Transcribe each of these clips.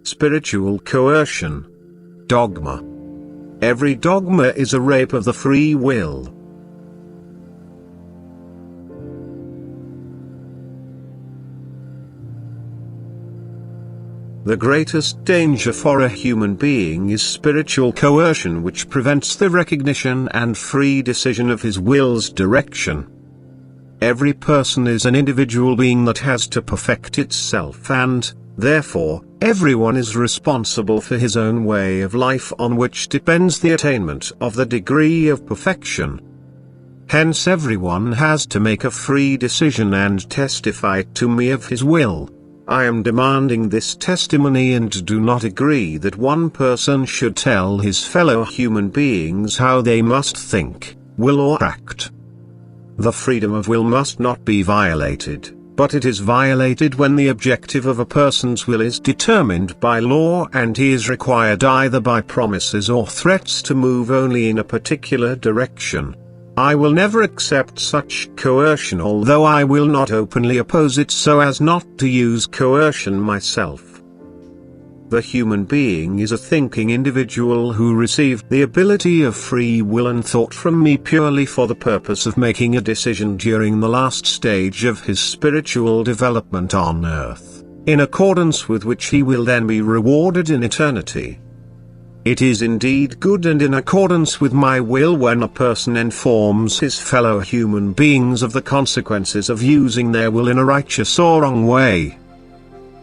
Spiritual coercion. Dogma. Every dogma is a rape of the free will. The greatest danger for a human being is spiritual coercion, which prevents the recognition and free decision of his will's direction. Every person is an individual being that has to perfect itself, and, therefore, everyone is responsible for his own way of life, on which depends the attainment of the degree of perfection. Hence everyone has to make a free decision and testify to me of his will. I am demanding this testimony and do not agree that one person should tell his fellow human beings how they must think, will or act. The freedom of will must not be violated, but it is violated when the objective of a person's will is determined by law and he is required either by promises or threats to move only in a particular direction. I will never accept such coercion, although I will not openly oppose it so as not to use coercion myself. The human being is a thinking individual who received the ability of free will and thought from me purely for the purpose of making a decision during the last stage of his spiritual development on earth, in accordance with which he will then be rewarded in eternity. It is indeed good and in accordance with my will when a person informs his fellow human beings of the consequences of using their will in a righteous or wrong way.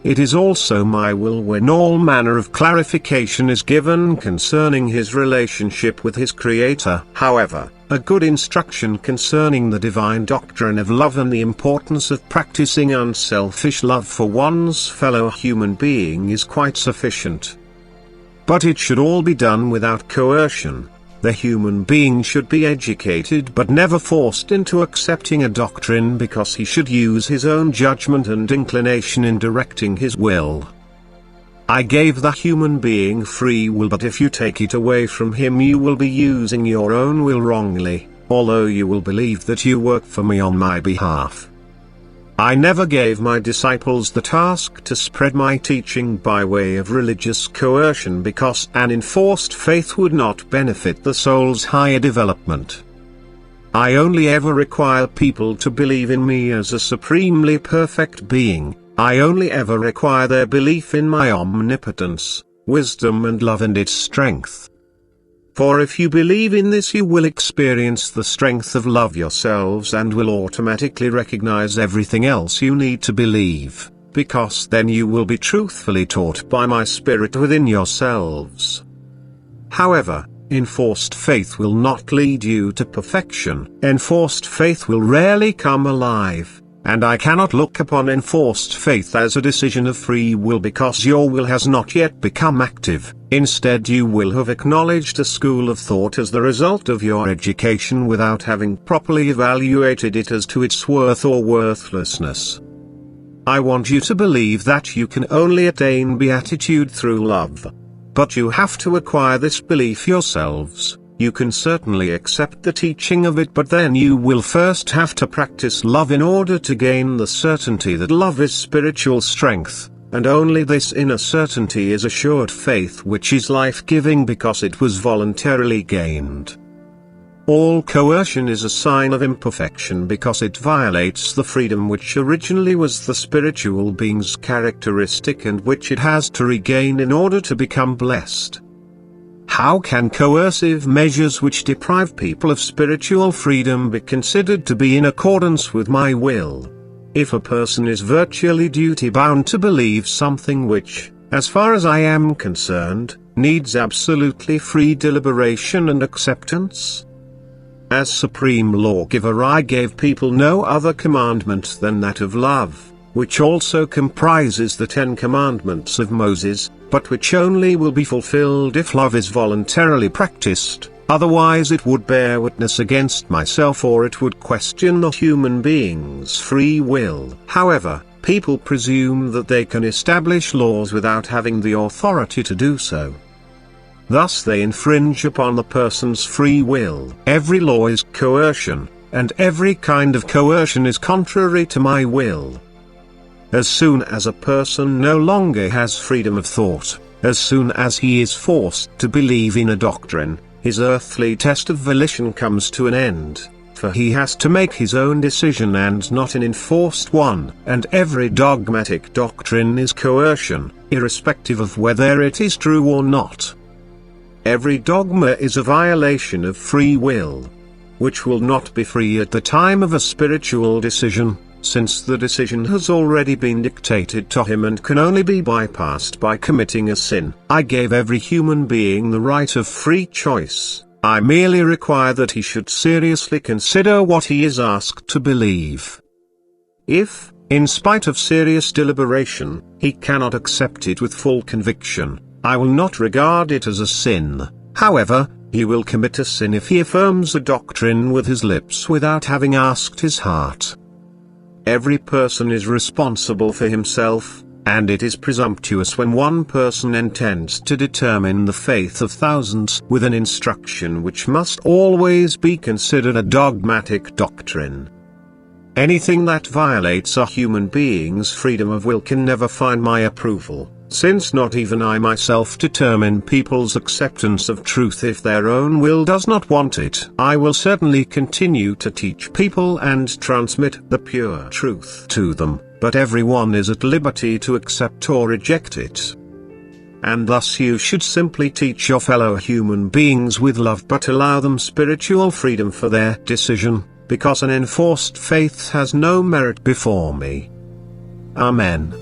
It is also my will when all manner of clarification is given concerning his relationship with his Creator. However, a good instruction concerning the divine doctrine of love and the importance of practicing unselfish love for one's fellow human being is quite sufficient. But it should all be done without coercion. The human being should be educated but never forced into accepting a doctrine because he should use his own judgment and inclination in directing his will. I gave the human being free will, but if you take it away from him you will be using your own will wrongly, although you will believe that you work for me on my behalf. I never gave my disciples the task to spread my teaching by way of religious coercion because an enforced faith would not benefit the soul's higher development. I only ever require people to believe in me as a supremely perfect being. I only ever require their belief in my omnipotence, wisdom and love and its strength. For if you believe in this you will experience the strength of love yourselves and will automatically recognize everything else you need to believe, because then you will be truthfully taught by my Spirit within yourselves. However, enforced faith will not lead you to perfection. Enforced faith will rarely come alive. And I cannot look upon enforced faith as a decision of free will because your will has not yet become active. Instead you will have acknowledged a school of thought as the result of your education without having properly evaluated it as to its worth or worthlessness. I want you to believe that you can only attain beatitude through love. But you have to acquire this belief yourselves. You can certainly accept the teaching of it, but then you will first have to practice love in order to gain the certainty that love is spiritual strength, and only this inner certainty is assured faith, which is life-giving because it was voluntarily gained. All coercion is a sign of imperfection because it violates the freedom which originally was the spiritual being's characteristic and which it has to regain in order to become blessed. How can coercive measures which deprive people of spiritual freedom be considered to be in accordance with my will? If a person is virtually duty-bound to believe something which, as far as I am concerned, needs absolutely free deliberation and acceptance? As supreme lawgiver I gave people no other commandment than that of love, which also comprises the 10 commandments of Moses, but which only will be fulfilled if love is voluntarily practiced, otherwise it would bear witness against myself or it would question the human being's free will. However, people presume that they can establish laws without having the authority to do so. Thus they infringe upon the person's free will. Every law is coercion, and every kind of coercion is contrary to my will. As soon as a person no longer has freedom of thought, as soon as he is forced to believe in a doctrine, his earthly test of volition comes to an end, for he has to make his own decision and not an enforced one. And every dogmatic doctrine is coercion, irrespective of whether it is true or not. Every dogma is a violation of free will, which will not be free at the time of a spiritual decision, since the decision has already been dictated to him and can only be bypassed by committing a sin. I gave every human being the right of free choice. I merely require that he should seriously consider what he is asked to believe. If, in spite of serious deliberation, he cannot accept it with full conviction, I will not regard it as a sin. However, he will commit a sin if he affirms a doctrine with his lips without having asked his heart. Every person is responsible for himself, and it is presumptuous when one person intends to determine the faith of thousands with an instruction which must always be considered a dogmatic doctrine. Anything that violates a human being's freedom of will can never find my approval, since not even I myself determine people's acceptance of truth if their own will does not want it. I will certainly continue to teach people and transmit the pure truth to them, but everyone is at liberty to accept or reject it. And thus you should simply teach your fellow human beings with love, but allow them spiritual freedom for their decision, because an enforced faith has no merit before me. Amen.